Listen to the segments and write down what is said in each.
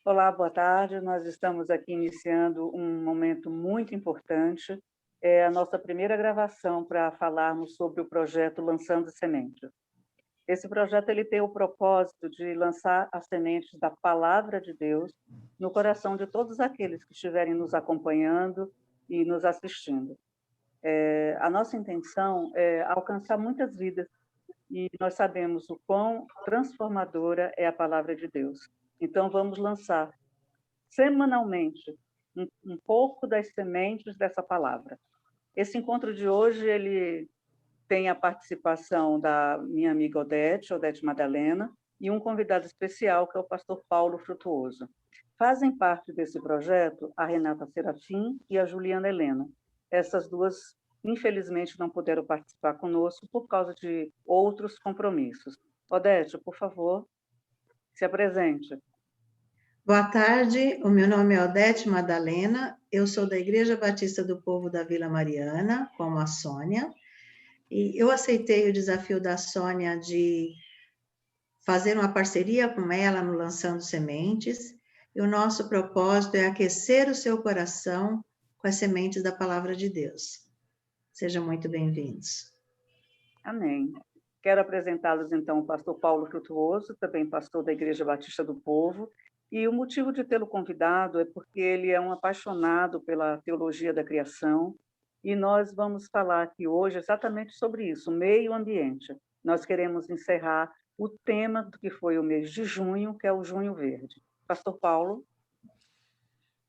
Olá, boa tarde. Nós estamos aqui iniciando um momento muito importante. É a nossa primeira gravação para falarmos sobre o projeto Lançando Sementes. Esse projeto ele tem o propósito de lançar as sementes da Palavra de Deus no coração de todos aqueles que estiverem nos acompanhando e nos assistindo. A nossa intenção é alcançar muitas vidas e nós sabemos o quão transformadora é a Palavra de Deus. Então, vamos lançar semanalmente um pouco das sementes dessa palavra. Esse encontro de hoje ele tem a participação da minha amiga Odete Madalena, e um convidado especial, que é o pastor Paulo Frutuoso. Fazem parte desse projeto a Renata Serafim e a Juliana Helena. Essas duas, infelizmente, não puderam participar conosco por causa de outros compromissos. Odete, por favor, se apresente. Boa tarde, o meu nome é Odete Madalena, eu sou da Igreja Batista do Povo da Vila Mariana, como a Sônia, e eu aceitei o desafio da Sônia de fazer uma parceria com ela no Lançando Sementes, e o nosso propósito é aquecer o seu coração com as sementes da Palavra de Deus. Sejam muito bem-vindos. Amém. Quero apresentá-los, então, o pastor Paulo Frutuoso, também pastor da Igreja Batista do Povo, e o motivo de tê-lo convidado é porque ele é um apaixonado pela teologia da criação, e nós vamos falar aqui hoje exatamente sobre isso, meio ambiente. Nós queremos encerrar o tema do que foi o mês de junho, que é o Junho Verde. Pastor Paulo.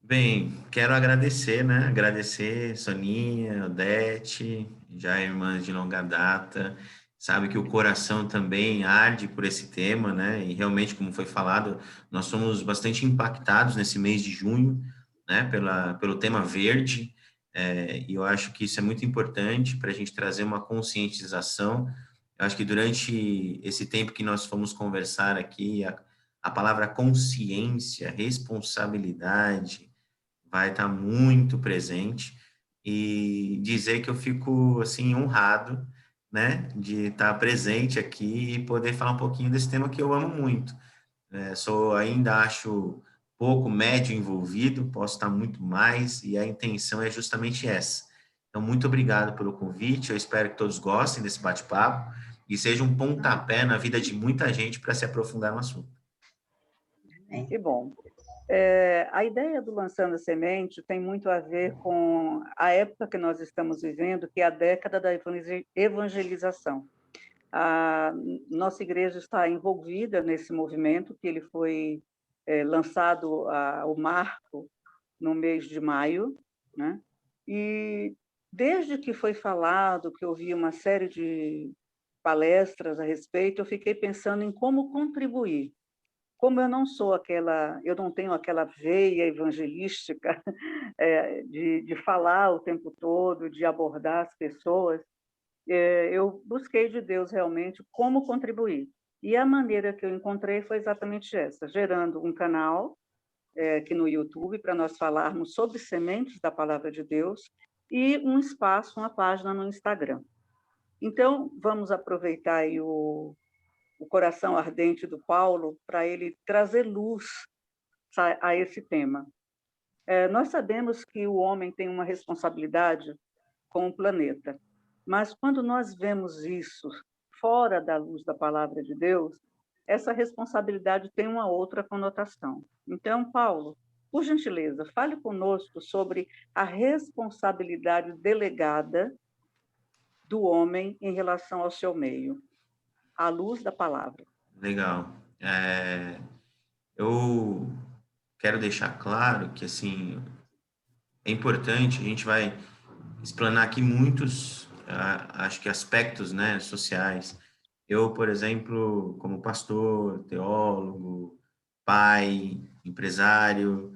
Bem, quero agradecer, né? Agradecer Soninha, Odete, já irmãs de longa data. Sabe que o coração também arde por esse tema, né? E realmente, como foi falado, nós somos bastante impactados nesse mês de junho, né? Pelo tema verde. E eu acho que isso é muito importante para a gente trazer uma conscientização. Eu acho que durante esse tempo que nós fomos conversar aqui, a palavra consciência, responsabilidade, vai estar muito presente, e dizer que eu fico, assim, honrado, né, de estar presente aqui e poder falar um pouquinho desse tema que eu amo muito. Ainda acho pouco médio envolvido, posso estar muito mais, e a intenção é justamente essa. Então, muito obrigado pelo convite, eu espero que todos gostem desse bate-papo e seja um pontapé na vida de muita gente para se aprofundar no assunto. Que bom. A ideia do Lançando Semente tem muito a ver com a época que nós estamos vivendo, que é a década da evangelização. A nossa igreja está envolvida nesse movimento, que ele foi lançado, o marco, no mês de maio, né? E desde que foi falado, que eu vi uma série de palestras a respeito, eu fiquei pensando em como contribuir. Como eu não tenho aquela veia evangelística de falar o tempo todo, de abordar as pessoas, eu busquei de Deus realmente como contribuir. E a maneira que eu encontrei foi exatamente essa, gerando um canal aqui no YouTube para nós falarmos sobre sementes da Palavra de Deus e um espaço, uma página no Instagram. Então, vamos aproveitar aí o coração ardente do Paulo para ele trazer luz a esse tema. Nós sabemos que o homem tem uma responsabilidade com o planeta, mas quando nós vemos isso fora da luz da palavra de Deus, essa responsabilidade tem uma outra conotação. Então, Paulo, por gentileza, fale conosco sobre a responsabilidade delegada do homem em relação ao seu meio, à luz da palavra. Legal. Eu quero deixar claro que, assim, é importante, a gente vai explanar aqui muitos, acho que aspectos, né, sociais. Eu, por exemplo, como pastor, teólogo, pai, empresário,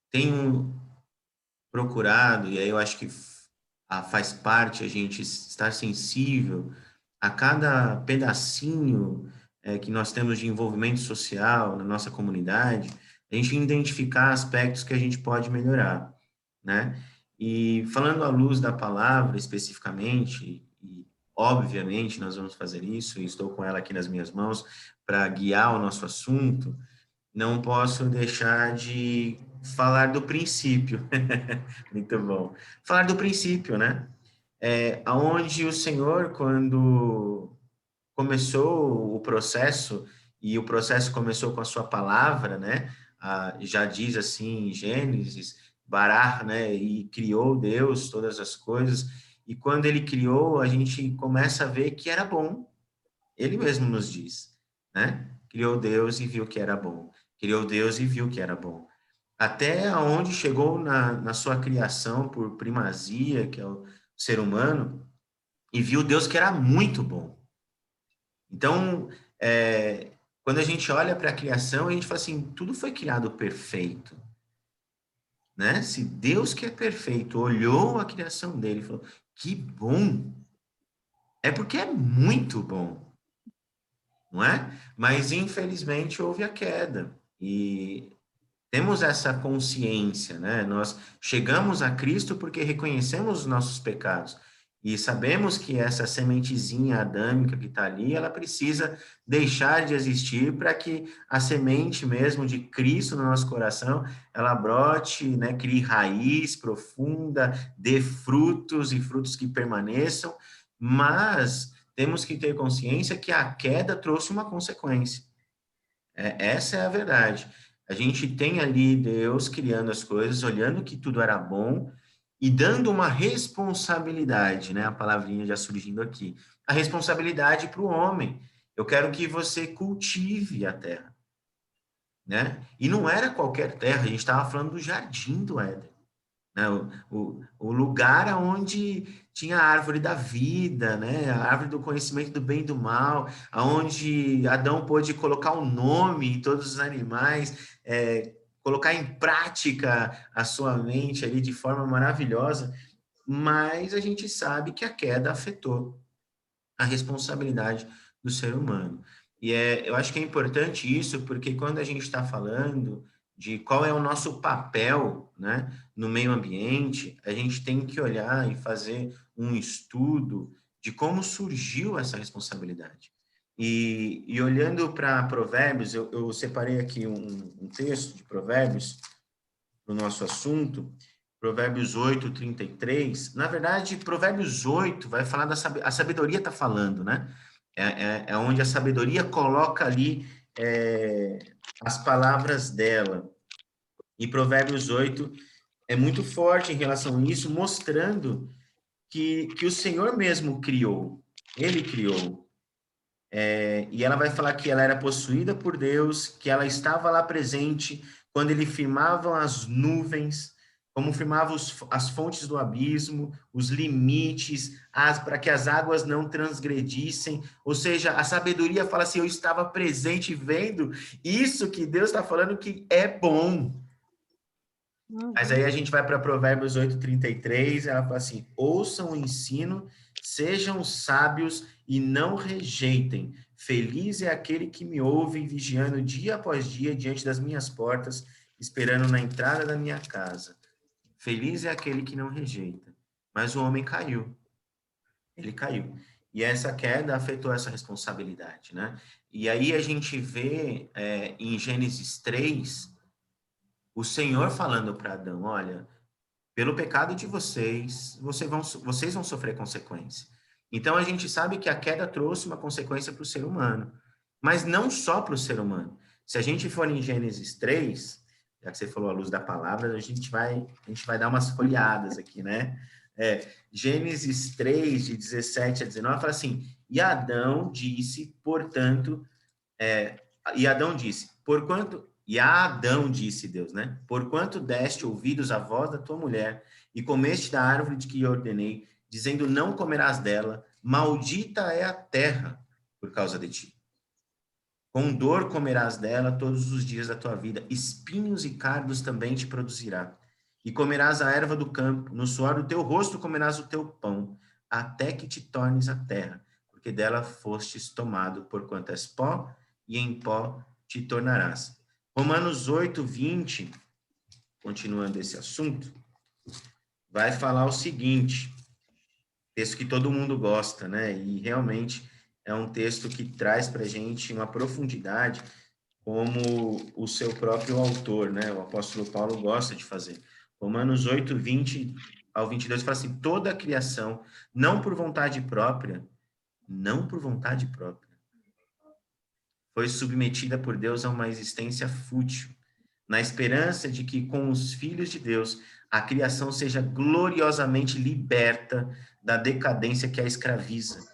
tenho procurado, e aí eu acho que faz parte a gente estar sensível a cada pedacinho que nós temos de envolvimento social na nossa comunidade, a gente identificar aspectos que a gente pode melhorar, né? E falando à luz da palavra especificamente, e obviamente nós vamos fazer isso, e estou com ela aqui nas minhas mãos para guiar o nosso assunto, não posso deixar de falar do princípio. Muito bom. Falar do princípio, né? Aonde o Senhor, quando começou o processo, e o processo começou com a sua palavra, né? Já diz assim em Gênesis, Bará, né? E criou Deus todas as coisas. E quando ele criou, a gente começa a ver que era bom. Ele mesmo nos diz, né? Criou Deus e viu que era bom. Criou Deus e viu que era bom. Até aonde chegou na sua criação por primazia, que é o ser humano, e viu Deus que era muito bom. Então, quando a gente olha para a criação, a gente fala assim, tudo foi criado perfeito, né? Se Deus que é perfeito olhou a criação dele e falou, que bom, é porque é muito bom, não é? Mas, infelizmente, houve a queda, e temos essa consciência, né? Nós chegamos a Cristo porque reconhecemos os nossos pecados e sabemos que essa sementezinha adâmica que está ali, ela precisa deixar de existir para que a semente mesmo de Cristo no nosso coração, ela brote, né? Crie raiz profunda, dê frutos e frutos que permaneçam, mas temos que ter consciência que a queda trouxe uma consequência. Essa é a verdade. A gente tem ali Deus criando as coisas, olhando que tudo era bom e dando uma responsabilidade, né? A palavrinha já surgindo aqui. A responsabilidade para o homem. Eu quero que você cultive a terra, né? E não era qualquer terra, a gente estava falando do jardim do Éden, né? O lugar onde tinha a árvore da vida, né? A árvore do conhecimento do bem e do mal, aonde Adão pôde colocar um nome em todos os animais, colocar em prática a sua mente ali de forma maravilhosa, mas a gente sabe que a queda afetou a responsabilidade do ser humano. E eu acho que é importante isso, porque quando a gente está falando de qual é o nosso papel, né, no meio ambiente, a gente tem que olhar e fazer um estudo de como surgiu essa responsabilidade. E olhando para Provérbios, eu separei aqui um texto de Provérbios para o nosso assunto, Provérbios 8, 33. Na verdade, Provérbios 8 vai falar a sabedoria está falando, né? É onde a sabedoria coloca ali as palavras dela. E Provérbios 8 é muito forte em relação a isso, mostrando que o Senhor mesmo criou. Ele criou. E ela vai falar que ela era possuída por Deus, que ela estava lá presente quando ele firmava as nuvens, como firmava as fontes do abismo, os limites, para que as águas não transgredissem. Ou seja, a sabedoria fala assim, eu estava presente vendo isso que Deus está falando que é bom. Mas aí a gente vai para Provérbios 8:33, ela fala assim, ouçam o ensino, sejam sábios e não rejeitem. Feliz é aquele que me ouve, vigiando dia após dia diante das minhas portas, esperando na entrada da minha casa. Feliz é aquele que não rejeita. Mas o homem caiu. Ele caiu. E essa queda afetou essa responsabilidade, né? E aí a gente vê em Gênesis 3, o Senhor falando para Adão, olha, pelo pecado de vocês, vocês vão sofrer consequência. Então, a gente sabe que a queda trouxe uma consequência para o ser humano, mas não só para o ser humano. Se a gente for em Gênesis 3, já que você falou a luz da palavra, a gente vai dar umas folheadas aqui, né? Gênesis 3, de 17 a 19, fala assim, e Adão disse, Deus, né? Porquanto deste ouvidos à voz da tua mulher e comeste da árvore de que ordenei, dizendo, não comerás dela, maldita é a terra por causa de ti. Com dor comerás dela todos os dias da tua vida, espinhos e cardos também te produzirá. E comerás a erva do campo, no suor do teu rosto comerás o teu pão, até que te tornes a terra, porque dela fostes tomado, porquanto és pó, e em pó te tornarás. Romanos 8:20, continuando esse assunto, vai falar o seguinte, texto que todo mundo gosta, né? E realmente é um texto que traz para a gente uma profundidade. como o seu próprio autor, né? O apóstolo Paulo gosta de fazer. Romanos 8, 20 ao 22 fala assim: toda a criação, não por vontade própria, foi submetida por Deus a uma existência fútil, na esperança de que com os filhos de Deus a criação seja gloriosamente liberta da decadência que a escraviza.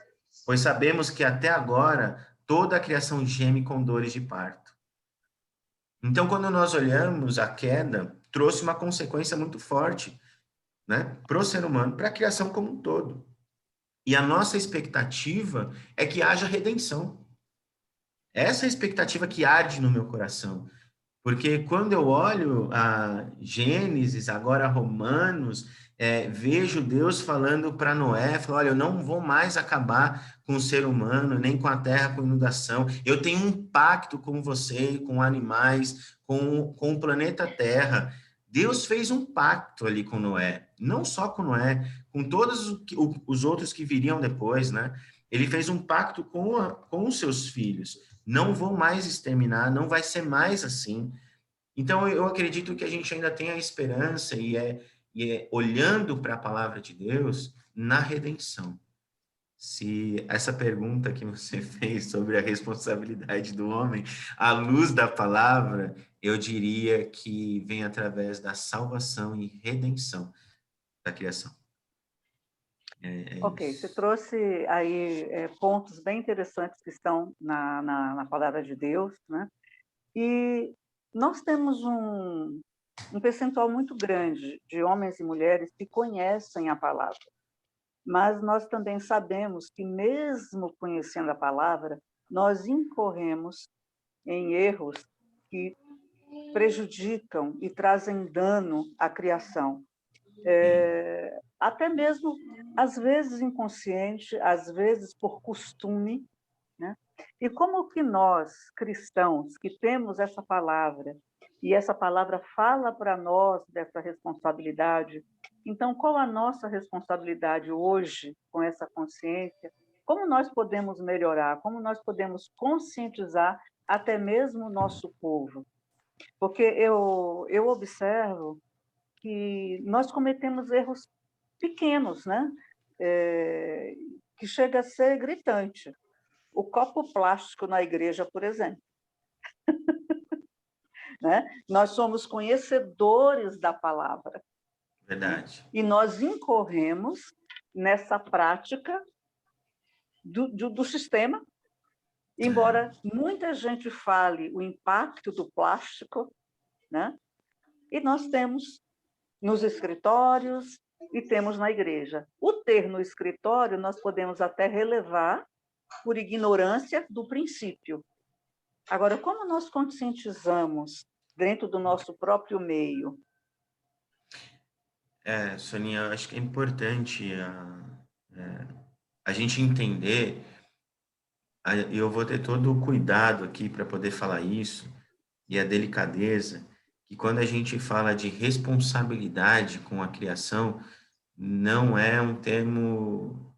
Pois sabemos que até agora toda a criação geme com dores de parto. Então, quando nós olhamos a queda, trouxe uma consequência muito forte, né, para o ser humano, para a criação como um todo. E a nossa expectativa é que haja redenção. Essa é a expectativa que arde no meu coração. Porque quando eu olho a Gênesis, agora Romanos, vejo Deus falando para Noé, fala, olha, eu não vou mais acabar com o ser humano, nem com a terra, com inundação. Eu tenho um pacto com você, com animais, com o planeta Terra. Deus fez um pacto ali com Noé, não só com Noé, com todos os outros que viriam depois, né? Ele fez um pacto com os seus filhos. Não vou mais exterminar, não vai ser mais assim. Então, eu acredito que a gente ainda tem a esperança e é olhando para a palavra de Deus na redenção. Se essa pergunta que você fez sobre a responsabilidade do homem, à luz da palavra, eu diria que vem através da salvação e redenção da criação. Ok, você trouxe aí pontos bem interessantes que estão na palavra de Deus, né? E nós temos um percentual muito grande de homens e mulheres que conhecem a palavra, mas nós também sabemos que, mesmo conhecendo a palavra, nós incorremos em erros que prejudicam e trazem dano à criação. Até mesmo, às vezes inconsciente, às vezes por costume, né? E como que nós, cristãos, que temos essa palavra, e essa palavra fala para nós dessa responsabilidade, então qual a nossa responsabilidade hoje com essa consciência? Como nós podemos melhorar? Como nós podemos conscientizar até mesmo o nosso povo? Porque eu observo que nós cometemos erros pequenos, né? Que chega a ser gritante. O copo plástico na igreja, por exemplo. Né? Nós somos conhecedores da palavra. Verdade. E nós incorremos nessa prática do sistema, embora muita gente fale o impacto do plástico, né? E nós temos nos escritórios e temos na igreja. O ter no escritório nós podemos até relevar por ignorância do princípio. Agora, como nós conscientizamos dentro do nosso próprio meio? Soninha, eu acho que é importante a gente entender, eu vou ter todo o cuidado aqui para poder falar isso, e a delicadeza, que quando a gente fala de responsabilidade com a criação, não é um termo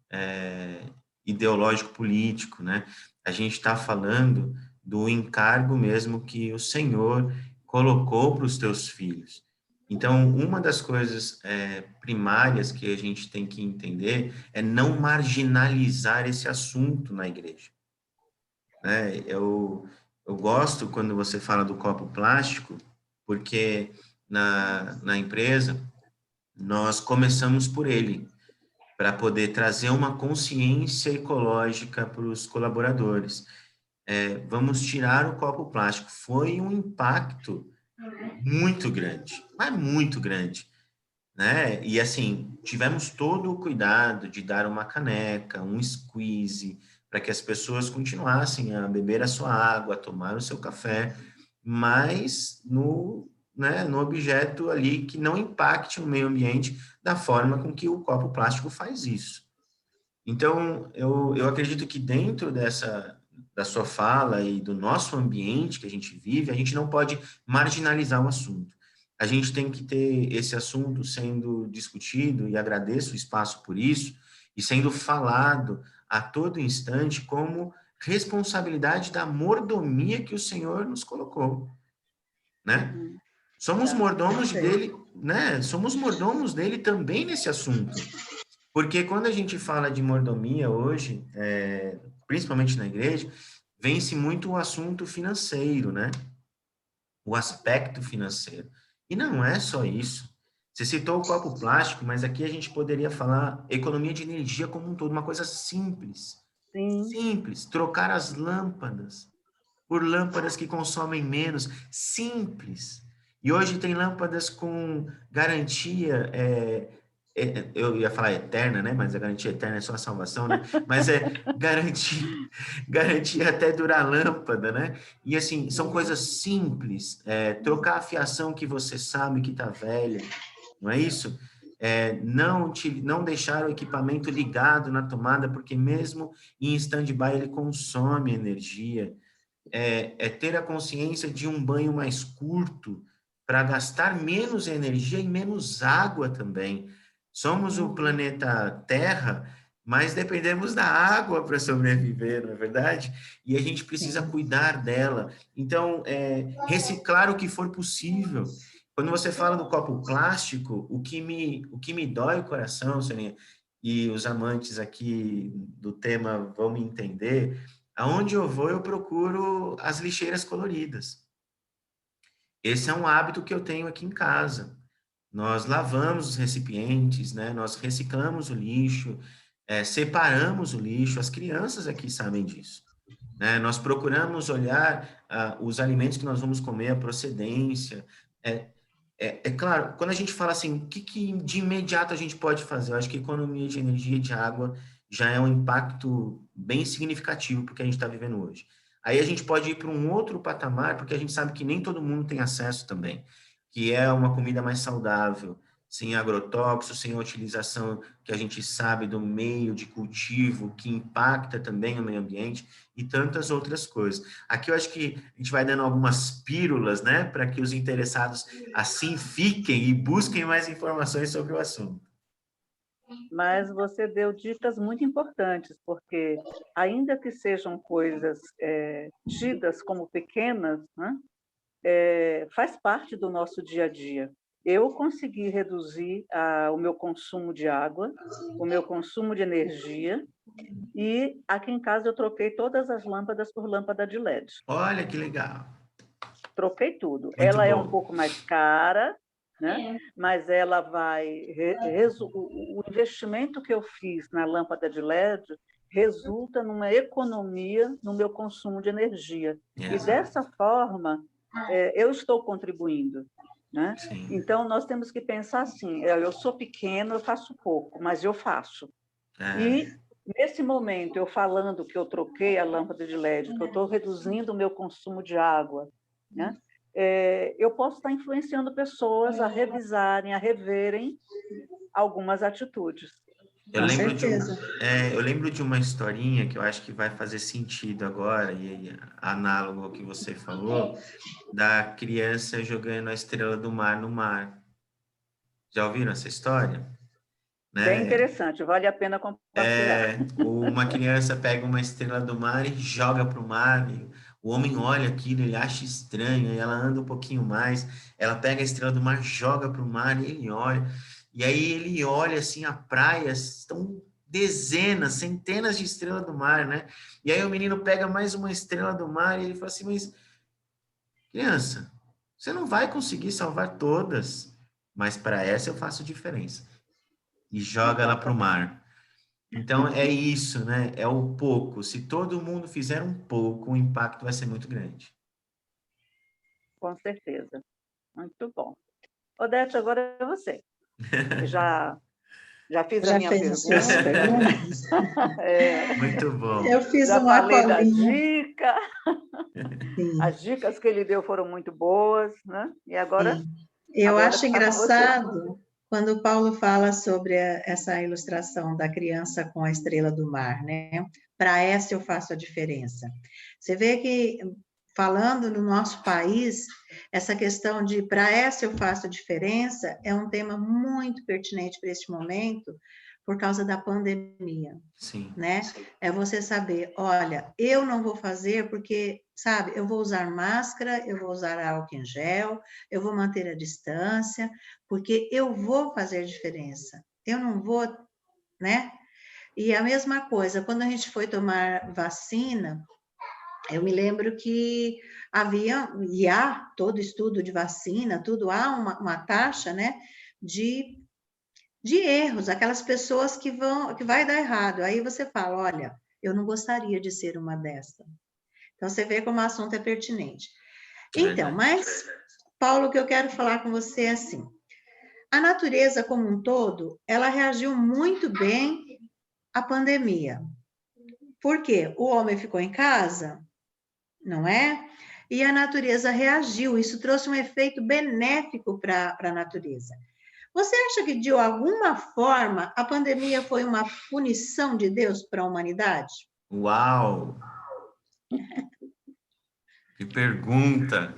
ideológico político, né? A gente está falando do encargo mesmo que o Senhor colocou para os teus filhos. Então, uma das coisas primárias que a gente tem que entender é não marginalizar esse assunto na igreja. Né? Eu gosto quando você fala do copo plástico, porque na empresa nós começamos por ele, para poder trazer uma consciência ecológica para os colaboradores. Vamos tirar o copo plástico. Foi um impacto muito grande, mas muito grande, né? E assim, tivemos todo o cuidado de dar uma caneca, um squeeze, para que as pessoas continuassem a beber a sua água, a tomar o seu café, mas no objeto ali que não impacte o meio ambiente da forma com que o copo plástico faz isso. Então, eu acredito que dentro da sua fala e do nosso ambiente que a gente vive, a gente não pode marginalizar o assunto. A gente tem que ter esse assunto sendo discutido, e agradeço o espaço por isso, e sendo falado a todo instante como responsabilidade da mordomia que o Senhor nos colocou, né? Somos mordomos dele, né? Somos mordomos dele também nesse assunto. Porque quando a gente fala de mordomia hoje, principalmente na igreja, vem-se muito o assunto financeiro, né? O aspecto financeiro. E não é só isso. Você citou o copo plástico, mas aqui a gente poderia falar economia de energia como um todo, uma coisa simples. Sim. Simples. Trocar as lâmpadas por lâmpadas que consomem menos. Simples. E hoje tem lâmpadas com garantia, eu ia falar eterna, né? Mas a garantia eterna é só a salvação, né? Mas é garantia até durar a lâmpada, né? E assim, são coisas simples. Trocar a fiação que você sabe que está velha, não é isso? Não deixar o equipamento ligado na tomada, porque mesmo em stand-by ele consome energia. Ter a consciência de um banho mais curto para gastar menos energia e menos água também. Somos o planeta Terra, mas dependemos da água para sobreviver, não é verdade? E a gente precisa cuidar dela. Então, reciclar o que for possível. Quando você fala do copo plástico, o que me dói o coração, Soninha, e os amantes aqui do tema vão me entender, aonde eu vou, eu procuro as lixeiras coloridas. Esse é um hábito que eu tenho aqui em casa. Nós lavamos os recipientes, né? Nós reciclamos o lixo, separamos o lixo. As crianças aqui sabem disso, né? Nós procuramos olhar os alimentos que nós vamos comer, a procedência. Claro, quando a gente fala assim, o que de imediato a gente pode fazer? Eu acho que economia de energia e de água já é um impacto bem significativo para o que a gente está vivendo hoje. Aí a gente pode ir para um outro patamar, porque a gente sabe que nem todo mundo tem acesso também, que é uma comida mais saudável, sem agrotóxicos, sem a utilização que a gente sabe do meio de cultivo, que impacta também o meio ambiente e tantas outras coisas. Aqui eu acho que a gente vai dando algumas pílulas, né, para que os interessados assim fiquem e busquem mais informações sobre o assunto. Mas você deu dicas muito importantes, porque ainda que sejam coisas tidas como pequenas, né, faz parte do nosso dia a dia. Eu consegui reduzir o meu consumo de água, o meu consumo de energia, e aqui em casa eu troquei todas as lâmpadas por lâmpada de LED. Olha que legal. Troquei tudo. Muito Ela bom. é um pouco mais cara, né? Mas ela vai... O investimento que eu fiz na lâmpada de LED resulta numa economia no meu consumo de energia. E dessa forma, eu estou contribuindo, né? Então, nós temos que pensar assim, eu sou pequeno, eu faço pouco, mas eu faço. E, nesse momento, eu falando que eu troquei a lâmpada de LED, que eu estou reduzindo o meu consumo de água, né? Eu posso estar influenciando pessoas a revisarem, a reverem algumas atitudes. Eu lembro de uma historinha que eu acho que vai fazer sentido agora, e análogo ao que você falou, da criança jogando a estrela do mar no mar. Já ouviram essa história? Né? Bem interessante, vale a pena compartilhar. Uma criança pega uma estrela do mar e joga para o mar, e o homem olha aquilo, ele acha estranho, e ela anda um pouquinho mais, ela pega a estrela do mar, joga para o mar, e ele olha, e aí ele olha assim, a praia, estão dezenas, centenas de estrelas do mar, né? E aí o menino pega mais uma estrela do mar, e ele fala assim, mas, criança, você não vai conseguir salvar todas, mas para essa eu faço diferença. E joga ela para o mar. Então, é isso, né? É o pouco. Se todo mundo fizer um pouco, o impacto vai ser muito grande. Com certeza. Muito bom. Odete, agora é você. Já fiz a minha pergunta. Muito bom. Eu fiz já uma falei da colinha. dica. Sim. As dicas que ele deu foram muito boas, né? E agora... Sim. Eu acho engraçado quando o Paulo fala sobre essa ilustração da criança com a estrela do mar, né? Para essa eu faço a diferença. Você vê que, falando no nosso país, essa questão de para essa eu faço a diferença é um tema muito pertinente para este momento, por causa da pandemia. Sim. Né? É você saber, olha, eu não vou fazer porque, sabe, eu vou usar máscara, eu vou usar álcool em gel, eu vou manter a distância, porque eu vou fazer diferença. Eu não vou, né? E a mesma coisa, quando a gente foi tomar vacina, eu me lembro que e há todo estudo de vacina, tudo, há uma taxa, né, de erros, aquelas pessoas que vai dar errado. Aí você fala, olha, eu não gostaria de ser uma dessas. Então, você vê como o assunto é pertinente. Então, mas, Paulo, o que eu quero falar com você é assim, a natureza como um todo, ela reagiu muito bem à pandemia. Por quê? O homem ficou em casa, não é? E a natureza reagiu, isso trouxe um efeito benéfico para a natureza. Você acha que, de alguma forma, a pandemia foi uma punição de Deus para a humanidade? Uau! Que pergunta!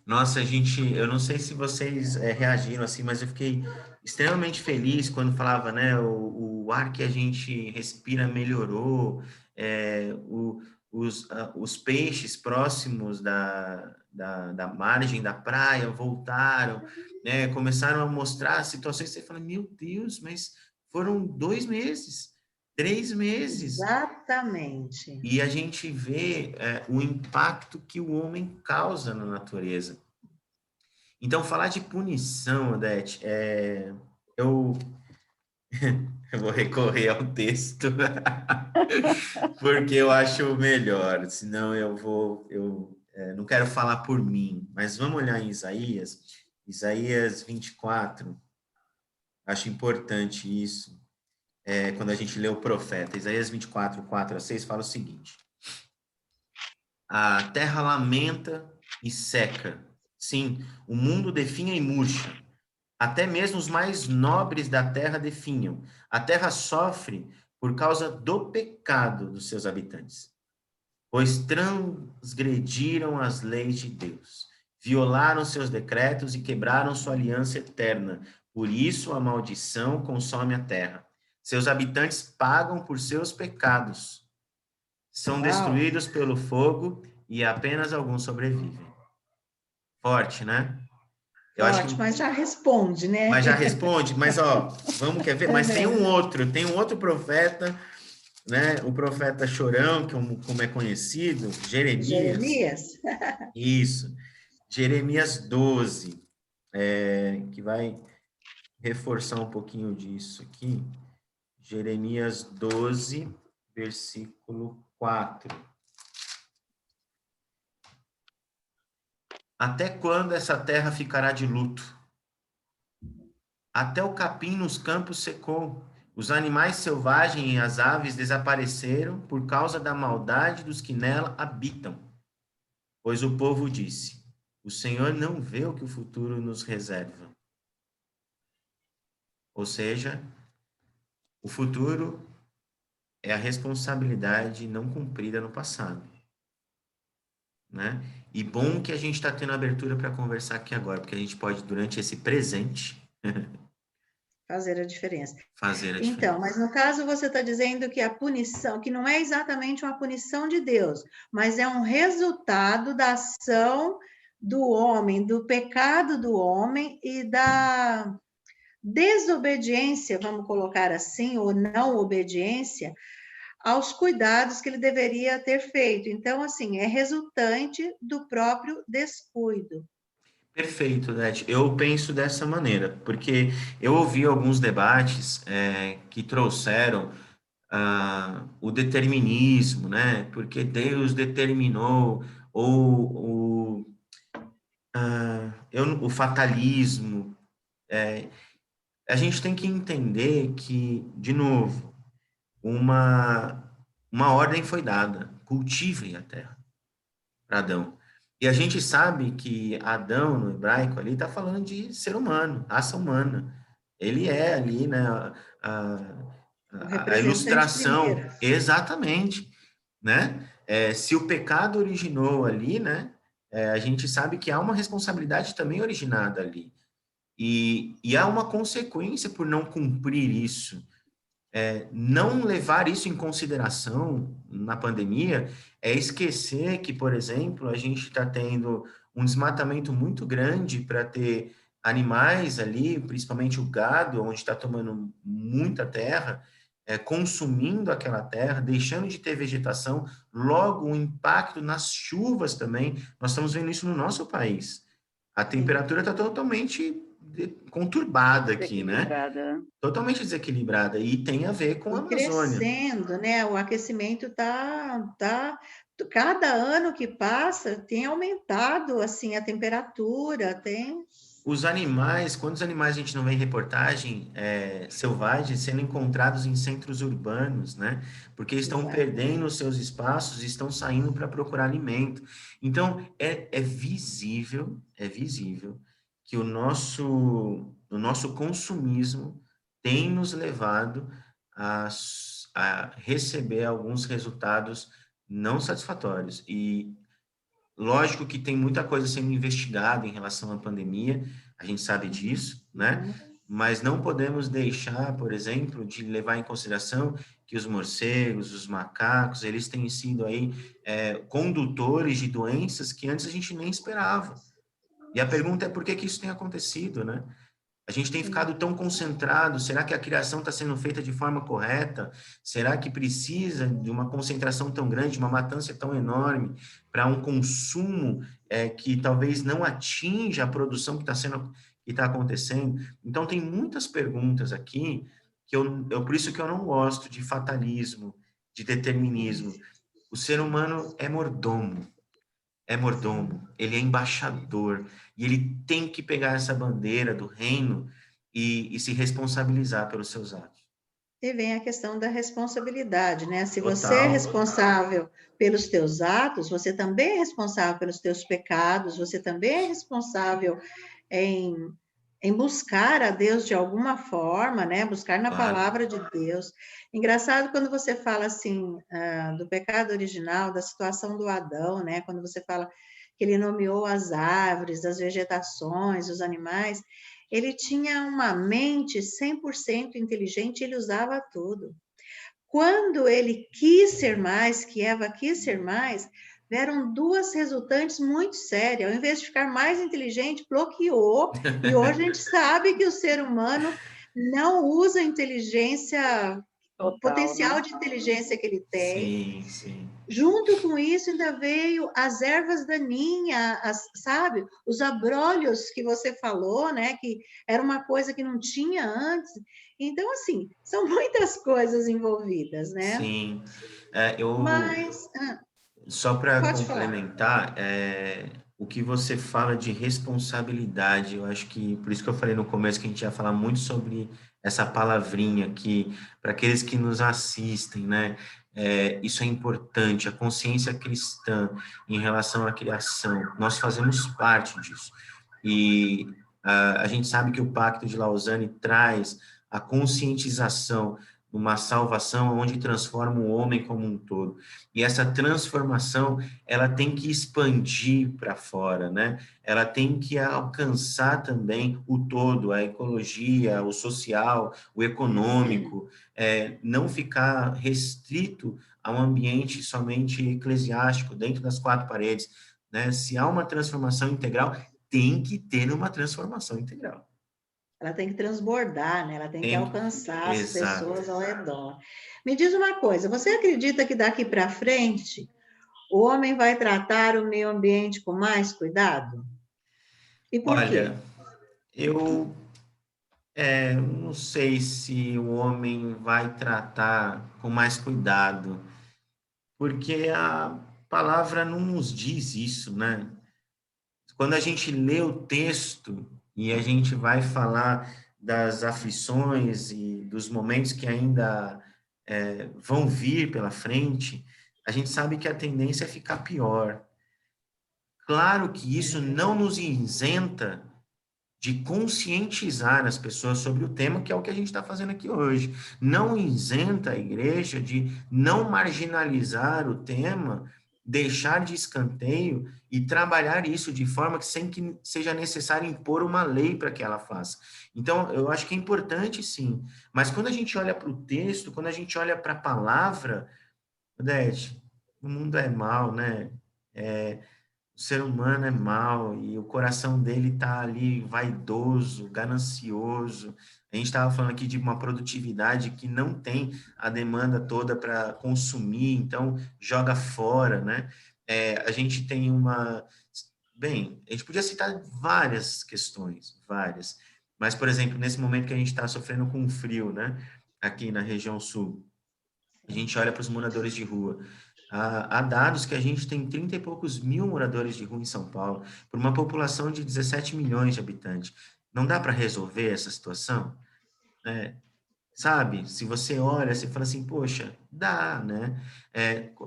Nossa, eu não sei se vocês reagiram assim, mas eu fiquei extremamente feliz quando falava, né, o ar que a gente respira melhorou, os peixes próximos da margem da praia voltaram, né, começaram a mostrar situações que você fala, meu Deus, mas foram 2 meses, 3 meses. Exatamente. E a gente vê o impacto que o homem causa na natureza. Então, falar de punição, Odete, eu vou recorrer ao texto, porque eu acho melhor, senão eu não quero falar por mim, mas vamos olhar em Isaías 24, acho importante isso, quando a gente lê o profeta, Isaías 24, 4-6, fala o seguinte, a terra lamenta e seca, sim, o mundo definha e murcha, até mesmo os mais nobres da terra definham. A terra sofre por causa do pecado dos seus habitantes, pois transgrediram as leis de Deus, violaram seus decretos e quebraram sua aliança eterna. Por isso a maldição consome a terra. Seus habitantes pagam por seus pecados. São destruídos pelo fogo e apenas alguns sobrevivem. Forte, né? Eu acho que... mas já responde, né? Mas já responde, mas quer ver? Mas tem um outro profeta, né? O profeta Chorão, como é conhecido, Jeremias. Isso, Jeremias 12, que vai reforçar um pouquinho disso aqui. Jeremias 12, versículo 4. Até quando essa terra ficará de luto? Até o capim nos campos secou. Os animais selvagens e as aves desapareceram por causa da maldade dos que nela habitam. Pois o povo disse, o Senhor não vê o que o futuro nos reserva. Ou seja, o futuro é a responsabilidade não cumprida no passado. Né? E bom que a gente está tendo abertura para conversar aqui agora, porque a gente pode, durante esse presente... fazer a diferença. Então, mas no caso você está dizendo que a punição, que não é exatamente uma punição de Deus, mas é um resultado da ação do homem, do pecado do homem e da desobediência, vamos colocar assim, ou não obediência, aos cuidados que ele deveria ter feito. Então, assim, é resultante do próprio descuido. Perfeito, Dete. Eu penso dessa maneira, porque eu ouvi alguns debates que trouxeram o determinismo, né? Porque Deus determinou, ou o fatalismo. A gente tem que entender que, de novo, uma ordem foi dada: cultivem a terra para Adão. E a gente sabe que Adão, no hebraico, ali está falando de ser humano, raça humana. Ele é ali, né, a ilustração. Primeiro. Exatamente, né? Se o pecado originou ali, né, a gente sabe que há uma responsabilidade também originada ali. E há uma consequência por não cumprir isso. Não levar isso em consideração na pandemia é esquecer que, por exemplo, a gente está tendo um desmatamento muito grande para ter animais ali, principalmente o gado, onde está tomando muita terra, consumindo aquela terra, deixando de ter vegetação, logo o impacto nas chuvas também, nós estamos vendo isso no nosso país. A temperatura está totalmente conturbada aqui, né? Totalmente desequilibrada, e tem a ver com a Amazônia. Crescendo, né? O aquecimento cada ano que passa tem aumentado assim a temperatura, tem. Os animais, quantos animais a gente não vê em reportagem selvagens sendo encontrados em centros urbanos, né? Porque estão perdendo os seus espaços e estão saindo para procurar alimento. Então, é visível que o nosso consumismo tem nos levado a receber alguns resultados não satisfatórios. E lógico que tem muita coisa sendo investigada em relação à pandemia, a gente sabe disso, né? Mas não podemos deixar, por exemplo, de levar em consideração que os morcegos, os macacos, eles têm sido aí condutores de doenças que antes a gente nem esperava. E a pergunta é por que isso tem acontecido, né? A gente tem ficado tão concentrado, será que a criação está sendo feita de forma correta? Será que precisa de uma concentração tão grande, uma matança tão enorme, para um consumo que talvez não atinja a produção que está acontecendo? Então, tem muitas perguntas aqui, por isso que eu não gosto de fatalismo, de determinismo. O ser humano é mordomo, ele é embaixador, e ele tem que pegar essa bandeira do reino e se responsabilizar pelos seus atos. E vem a questão da responsabilidade, né? Se Total. você é responsável pelos teus atos, você também é responsável pelos teus pecados, você também é responsável em buscar a Deus de alguma forma, né? Buscar na palavra de Deus. Engraçado quando você fala assim do pecado original, da situação do Adão, né? Quando você fala que ele nomeou as árvores, as vegetações, os animais, ele tinha uma mente 100% inteligente, ele usava tudo. Quando ele quis ser mais, que Eva quis ser mais, vieram duas resultantes muito sérias. Ao invés de ficar mais inteligente, bloqueou. E hoje a gente sabe que o ser humano não usa a inteligência, o potencial de inteligência que ele tem. Sim, sim. Junto com isso, ainda veio as ervas daninhas, sabe? Os abrolhos que você falou, né? Que era uma coisa que não tinha antes. Então, assim, são muitas coisas envolvidas, né? Sim. Só para para complementar, o que você fala de responsabilidade, eu acho que, por isso que eu falei no começo que a gente ia falar muito sobre essa palavrinha aqui, para aqueles que nos assistem, né? Isso é importante, a consciência cristã em relação à criação, nós fazemos parte disso. E a gente sabe que o Pacto de Lausanne traz a conscientização, uma salvação onde transforma o homem como um todo. E essa transformação, ela tem que expandir para fora, né? Ela tem que alcançar também o todo, a ecologia, o social, o econômico, não ficar restrito a um ambiente somente eclesiástico, dentro das quatro paredes, né? Se há uma transformação integral, tem que ter uma transformação integral. Ela tem que transbordar, né? Ela tem que alcançar as pessoas ao redor. Me diz uma coisa, você acredita que daqui para frente o homem vai tratar o meio ambiente com mais cuidado? E por quê? Olha, eu não sei se o homem vai tratar com mais cuidado, porque a palavra não nos diz isso, né? Quando a gente lê o texto e a gente vai falar das aflições e dos momentos que ainda vão vir pela frente, a gente sabe que a tendência é ficar pior. Claro que isso não nos isenta de conscientizar as pessoas sobre o tema, que é o que a gente está fazendo aqui hoje. Não isenta a igreja de não marginalizar o tema deixar de escanteio e trabalhar isso de forma que sem que seja necessário impor uma lei para que ela faça. Então, eu acho que é importante, sim. Mas quando a gente olha para o texto, quando a gente olha para a palavra, Odete, o mundo é mau, né? O ser humano é mau e o coração dele está ali vaidoso, ganancioso. A gente estava falando aqui de uma produtividade que não tem a demanda toda para consumir, então joga fora, né? A gente tem uma... Bem, a gente podia citar várias questões, várias. Mas, por exemplo, nesse momento que a gente está sofrendo com frio, né? Aqui na região sul, a gente olha para os moradores de rua. Há dados que a gente tem 30 e poucos mil moradores de rua em São Paulo, por uma população de 17 milhões de habitantes. Não dá para resolver essa situação? Sabe? Se você olha, você fala assim, poxa, dá, né?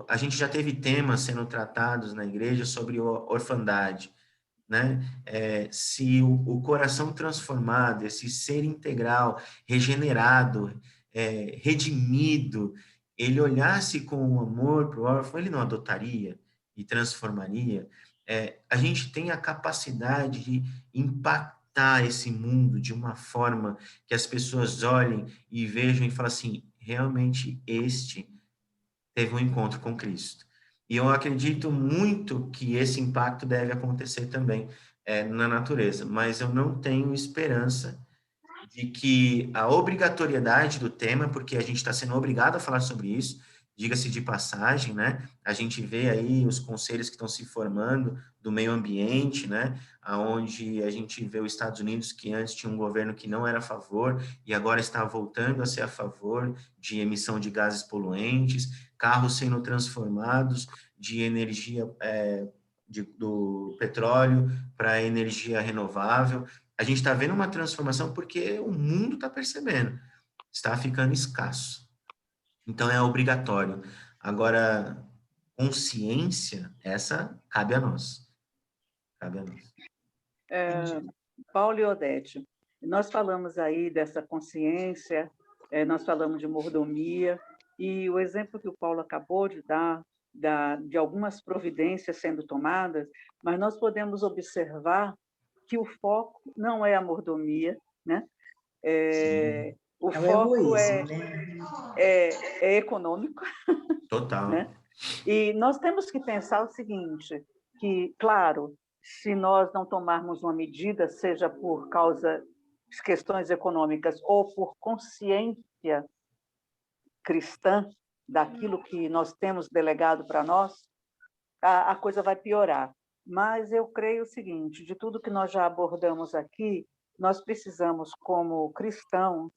A gente já teve temas sendo tratados na igreja sobre orfandade, né? Se o coração transformado, esse ser integral, regenerado, redimido, ele olhasse com amor para o órfão, ele não adotaria e transformaria. A gente tem a capacidade de impactar esse mundo de uma forma que as pessoas olhem e vejam e falem assim, realmente este teve um encontro com Cristo. E eu acredito muito que esse impacto deve acontecer também na natureza, mas eu não tenho esperança de que a obrigatoriedade do tema, porque a gente está sendo obrigado a falar sobre isso, diga-se de passagem, né? A gente vê aí os conselhos que estão se formando do meio ambiente, né? Aonde a gente vê os Estados Unidos, que antes tinha um governo que não era a favor e agora está voltando a ser a favor de emissão de gases poluentes, carros sendo transformados de energia do petróleo para energia renovável. A gente está vendo uma transformação porque o mundo está percebendo, está ficando escasso. Então, é obrigatório. Agora, consciência, essa cabe a nós. Cabe a nós. Paulo e Odete, nós falamos aí dessa consciência, nós falamos de mordomia, e o exemplo que o Paulo acabou de dar, de algumas providências sendo tomadas, mas nós podemos observar que o foco não é a mordomia, né? O foco é econômico. Total. Né? E nós temos que pensar o seguinte, que, claro, se nós não tomarmos uma medida, seja por causa de questões econômicas ou por consciência cristã daquilo que nós temos delegado para nós, a coisa vai piorar. Mas eu creio o seguinte, de tudo que nós já abordamos aqui, nós precisamos, como cristãos,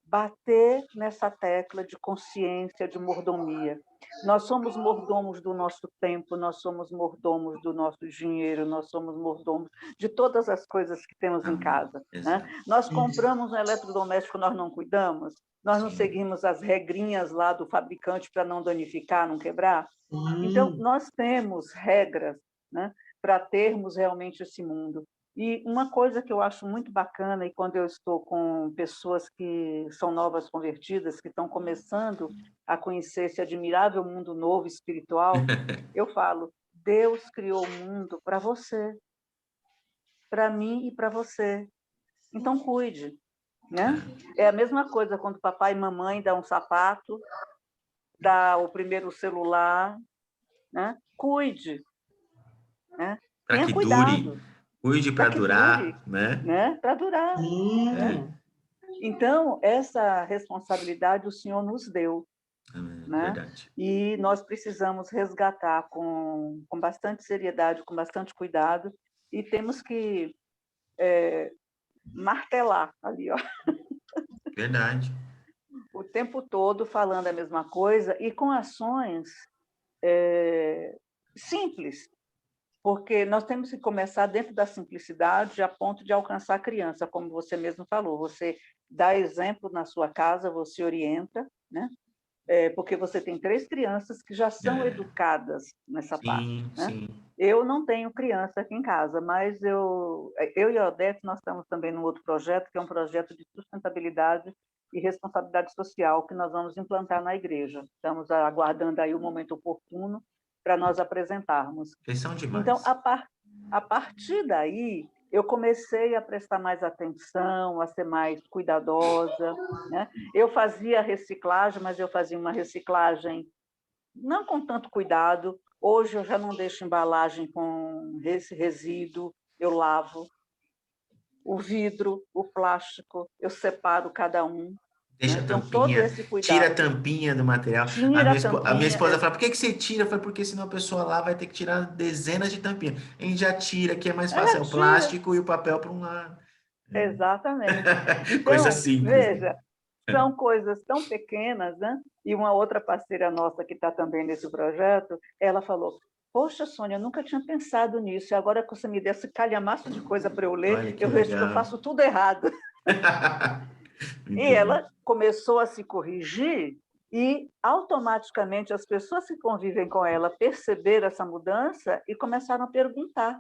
bater nessa tecla de consciência, de mordomia. Nós somos mordomos do nosso tempo, nós somos mordomos do nosso dinheiro, nós somos mordomos de todas as coisas que temos em casa. Né? Nós compramos um eletrodoméstico, nós não cuidamos, nós não seguimos as regrinhas lá do fabricante para não danificar, não quebrar. Então, nós temos regras, né, para termos realmente esse mundo. E uma coisa que eu acho muito bacana, e quando eu estou com pessoas que são novas convertidas, que estão começando a conhecer esse admirável mundo novo espiritual, eu falo, Deus criou o mundo para você, para mim e para você. Então, cuide. Né? É a mesma coisa quando papai e mamãe dão um sapato, dá o primeiro celular, né? Cuide. Né? Para que dure, cuide para durar, né? Para durar. Né? Então, essa responsabilidade o Senhor nos deu. Né? Verdade. E nós precisamos resgatar com bastante seriedade, com bastante cuidado, e temos que martelar ali, ó. Verdade. O tempo todo falando a mesma coisa e com ações simples, porque nós temos que começar dentro da simplicidade a ponto de alcançar a criança, como você mesmo falou. Você dá exemplo na sua casa, você orienta, né? Porque você tem 3 crianças que já são educadas nessa parte. Né? Sim. Eu não tenho criança aqui em casa, mas eu e a Odete, nós estamos também num outro projeto, que é um projeto de sustentabilidade e responsabilidade social, que nós vamos implantar na igreja. Estamos aguardando aí o momento oportuno para nós apresentarmos. Vocês são demais. Então, a partir daí, eu comecei a prestar mais atenção, a ser mais cuidadosa, né? Eu fazia reciclagem, mas eu fazia uma reciclagem não com tanto cuidado. Hoje eu já não deixo embalagem com esse resíduo, eu lavo. O vidro, o plástico, eu separo cada um. Deixa né? a Então, todo tampinha, esse cuidado. tira a tampinha do material. Tira a A minha tampinha. esposa fala, por que você tira? Eu falo, porque senão a pessoa lá vai ter que tirar dezenas de tampinhas. A gente já tira, que é mais fácil, é o plástico e o papel para um lado. Exatamente. Então, Coisa simples. veja, são coisas tão pequenas, né? E uma outra parceira nossa que está também nesse projeto, ela falou, poxa, Sônia, eu nunca tinha pensado nisso, e agora que você me deu esse calhamaço de coisa para eu ler, eu vejo que eu faço tudo errado. E ela começou a se corrigir e, automaticamente, as pessoas que convivem com ela perceberam essa mudança e começaram a perguntar.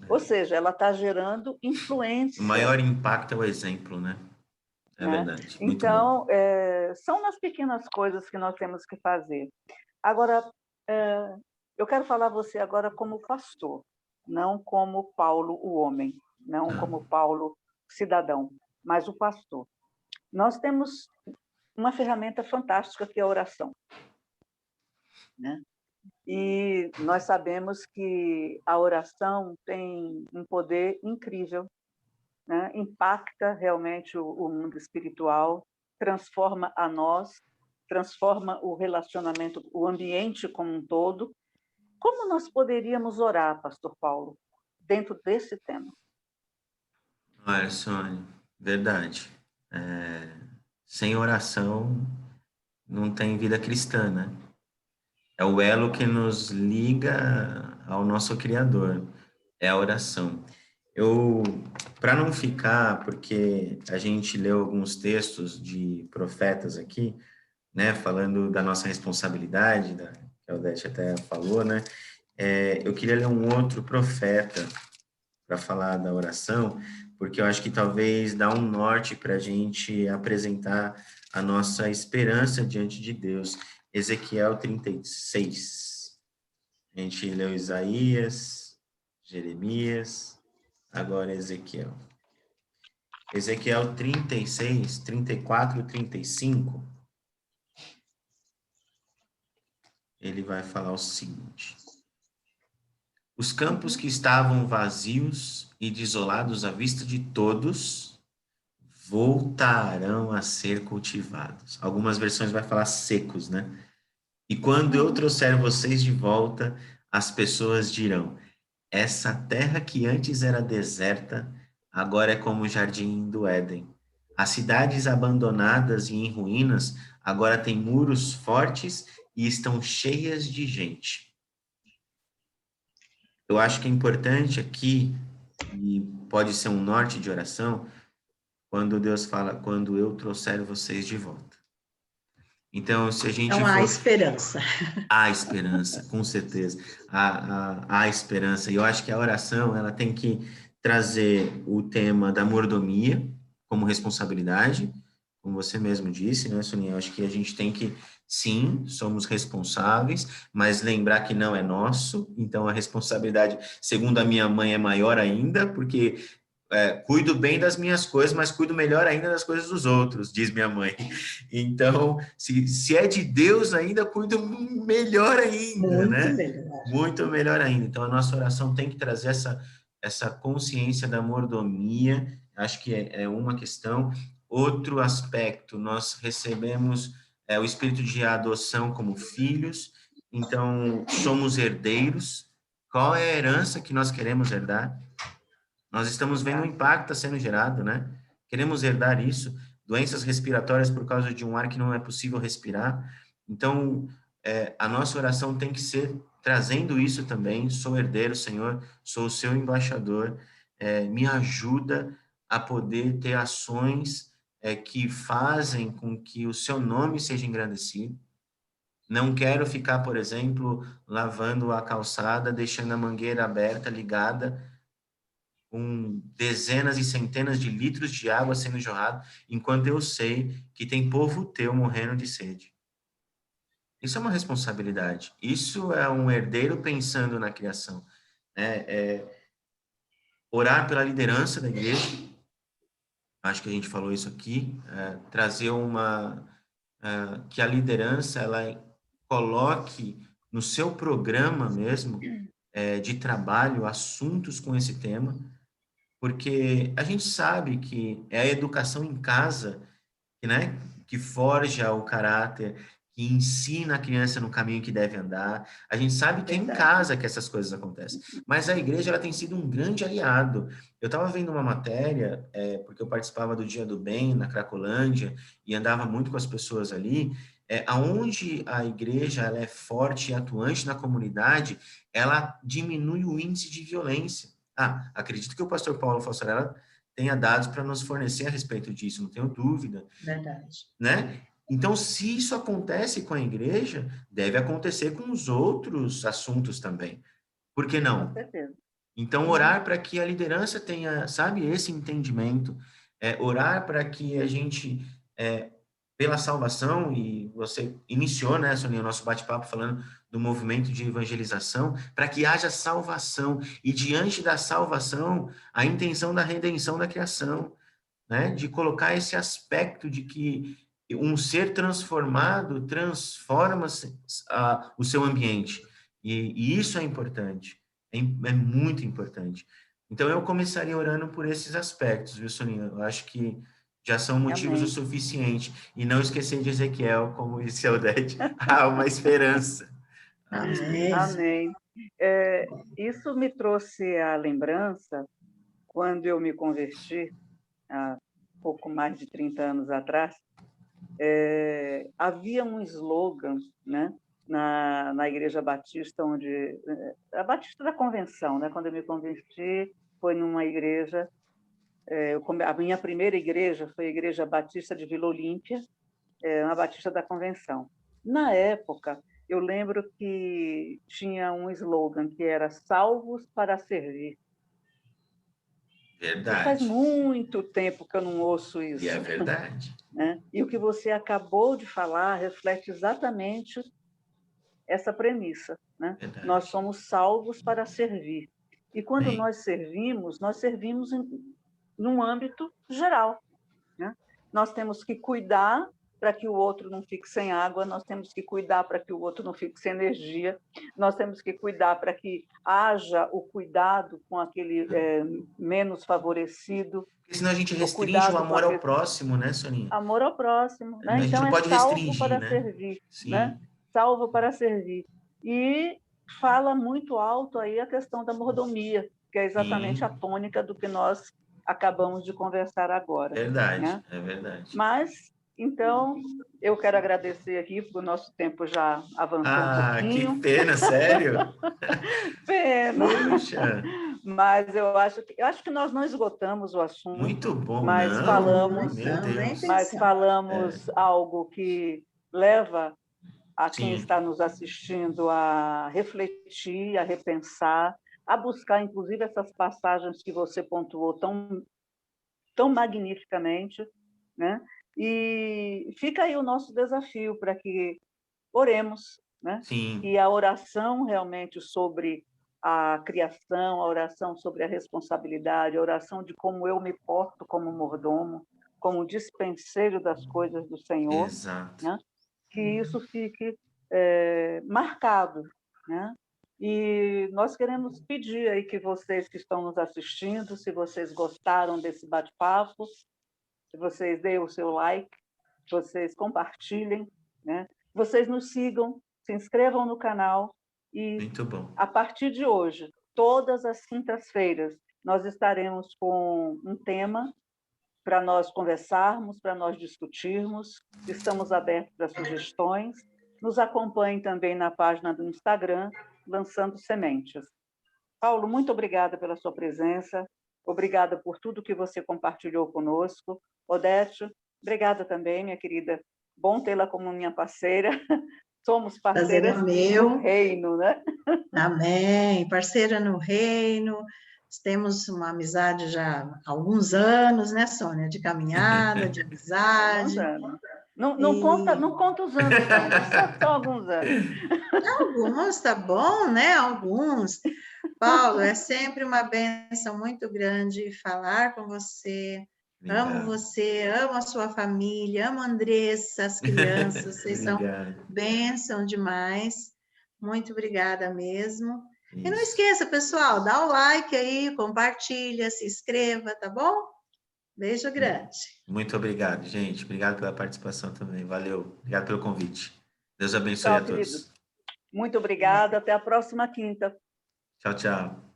Ou seja, ela está gerando influência. O maior impacto é o exemplo, né? É verdade. Muito então, são nas pequenas coisas que nós temos que fazer. Agora, eu quero falar a você agora como pastor, não como Paulo, o homem, não como Paulo, cidadão, mas o pastor. Nós temos uma ferramenta fantástica que é a oração. Né? E nós sabemos que a oração tem um poder incrível, né? Impacta realmente o mundo espiritual, transforma a nós, transforma o relacionamento, o ambiente como um todo. Como nós poderíamos orar, Pastor Paulo, dentro desse tema? Olha, Sônia, verdade. Sem oração não tem vida cristã, né? É o elo que nos liga ao nosso Criador, é a oração. Para não ficar, porque a gente leu alguns textos de profetas aqui, né, falando da nossa responsabilidade, que a Odete até falou, né, eu queria ler um outro profeta para falar da oração, porque eu acho que talvez dá um norte para a gente apresentar a nossa esperança diante de Deus. Ezequiel 36. A gente leu Isaías, Jeremias, agora Ezequiel. Ezequiel 36, 34 e 35, ele vai falar o seguinte: os campos que estavam vazios e desolados à vista de todos voltarão a ser cultivados. Algumas versões vai falar secos, né? E quando eu trouxer vocês de volta, as pessoas dirão: essa terra que antes era deserta, agora é como o jardim do Éden. As cidades abandonadas e em ruínas agora têm muros fortes e estão cheias de gente. Eu acho que é importante aqui, e pode ser um norte de oração, quando Deus fala, quando eu trouxer vocês de volta. Então, se a gente Então, há esperança. Há esperança, com certeza. Há esperança. E eu acho que a oração, ela tem que trazer o tema da mordomia como responsabilidade, como você mesmo disse, né, Sonia? Eu acho que a gente tem que, sim, somos responsáveis, mas lembrar que não é nosso. Então, a responsabilidade, segundo a minha mãe, é maior ainda, porque cuido bem das minhas coisas, mas cuido melhor ainda das coisas dos outros, diz minha mãe. Então, se é de Deus ainda, cuido melhor ainda, muito, né? Melhor. Muito melhor ainda. Então, a nossa oração tem que trazer essa consciência da mordomia, acho que é uma questão. Outro aspecto, nós recebemos o espírito de adoção como filhos, então somos herdeiros. Qual é a herança que nós queremos herdar? Nós estamos vendo o impacto está sendo gerado, né? Queremos herdar isso, doenças respiratórias por causa de um ar que não é possível respirar. Então, a nossa oração tem que ser trazendo isso também. Sou herdeiro, Senhor, sou o seu embaixador. Me ajuda a poder ter ações que fazem com que o seu nome seja engrandecido. Não quero ficar, por exemplo, lavando a calçada, deixando a mangueira aberta, ligada, com dezenas e centenas de litros de água sendo jorrado, enquanto eu sei que tem povo teu morrendo de sede. Isso é uma responsabilidade. Isso é um herdeiro pensando na criação. Orar pela liderança da igreja, acho que a gente falou isso aqui, trazer que a liderança ela coloque no seu programa mesmo de trabalho assuntos com esse tema, porque a gente sabe que é a educação em casa que forja o caráter, que ensina a criança no caminho que deve andar. A gente sabe que é em casa que essas coisas acontecem. Mas a igreja ela tem sido um grande aliado. Eu estava vendo uma matéria, porque eu participava do Dia do Bem na Cracolândia e andava muito com as pessoas ali, aonde a igreja ela é forte e atuante na comunidade, ela diminui o índice de violência. Acredito que o pastor Paulo Fossarella tenha dados para nos fornecer a respeito disso, não tenho dúvida. Verdade. Né? Então, se isso acontece com a igreja, deve acontecer com os outros assuntos também. Por que não? Com certeza. Então, orar para que a liderança tenha, sabe, esse entendimento, orar para que a gente, pela salvação, e você iniciou, né, Sonia, o nosso bate-papo falando do movimento de evangelização, para que haja salvação, e diante da salvação, a intenção da redenção da criação, né, de colocar esse aspecto de que um ser transformado transforma o seu ambiente, e isso é importante, é muito importante. Então, eu começaria orando por esses aspectos, viu, Soninha? Eu acho que já são motivos o suficiente. E não esquecer de Ezequiel, como disse a Odete, há uma esperança. Amém. Amém. Isso me trouxe a lembrança, quando eu me converti, há pouco mais de 30 anos atrás, havia um slogan, né, na Igreja Batista, a Batista da Convenção, né, quando eu me converti, foi numa igreja, a minha primeira igreja foi a Igreja Batista de Vila Olímpia, uma Batista da Convenção. Na época, eu lembro que tinha um slogan que era "Salvos para servir". Verdade. E faz muito tempo que eu não ouço isso. E é verdade. Né? E o que você acabou de falar reflete exatamente essa premissa. Né? Nós somos salvos para servir. E quando nós servimos num âmbito geral. Né? Nós temos que cuidar para que o outro não fique sem água, nós temos que cuidar para que o outro não fique sem energia, nós temos que cuidar para que haja o cuidado com aquele menos favorecido. Porque senão a gente restringe o amor ao próximo, né, Soninha? Amor ao próximo. Né? A gente Então, não pode salvo restringir, para né? servir. Sim. Né? Salvo para servir. E fala muito alto aí a questão da mordomia, que é exatamente a tônica do que nós acabamos de conversar agora. Verdade, né? É verdade. Mas, então, eu quero agradecer aqui, porque o nosso tempo já avançou um pouquinho. Que pena, sério? Pena. Puxa. Mas eu acho que nós não esgotamos o assunto. Muito bom, mas não, falamos, meu Deus. Mas falamos algo que leva a quem está nos assistindo a refletir, a repensar, a buscar, inclusive, essas passagens que você pontuou tão magnificamente, né? E fica aí o nosso desafio para que oremos, né? Sim. E a oração realmente sobre a criação, a oração sobre a responsabilidade, a oração de como eu me porto como mordomo, como dispenseiro das coisas do Senhor. Exato. Né? Que isso fique marcado, né? E nós queremos pedir aí que vocês que estão nos assistindo, se vocês gostaram desse bate-papo, se vocês deem o seu like, vocês compartilhem, né? Vocês nos sigam, se inscrevam no canal e, muito bom. A partir de hoje, todas as quintas-feiras, nós estaremos com um tema para nós conversarmos, para nós discutirmos. Estamos abertos para sugestões. Nos acompanhem também na página do Instagram, Lançando Sementes. Paulo, muito obrigada pela sua presença, obrigada por tudo que você compartilhou conosco. Odete, obrigada também, minha querida. Bom tê-la como minha parceira. Somos parceiras no reino, né? Amém. Parceira no reino. Temos uma amizade já há alguns anos, né, Sônia? De caminhada, de amizade. Não conta os anos, não. Só alguns anos. Alguns, tá bom, né? Alguns. Paulo, é sempre uma bênção muito grande falar com você. Obrigado. Amo você, amo a sua família, amo a Andressa, as crianças, vocês são bênção demais. Muito obrigada mesmo. Isso. E não esqueça, pessoal, dá o like aí, compartilha, se inscreva, tá bom? Beijo grande. Muito obrigado, gente. Obrigado pela participação também. Valeu. Obrigado pelo convite. Deus abençoe Tchau, a todos. Querido. Muito obrigada. Até a próxima quinta. Tchau, tchau.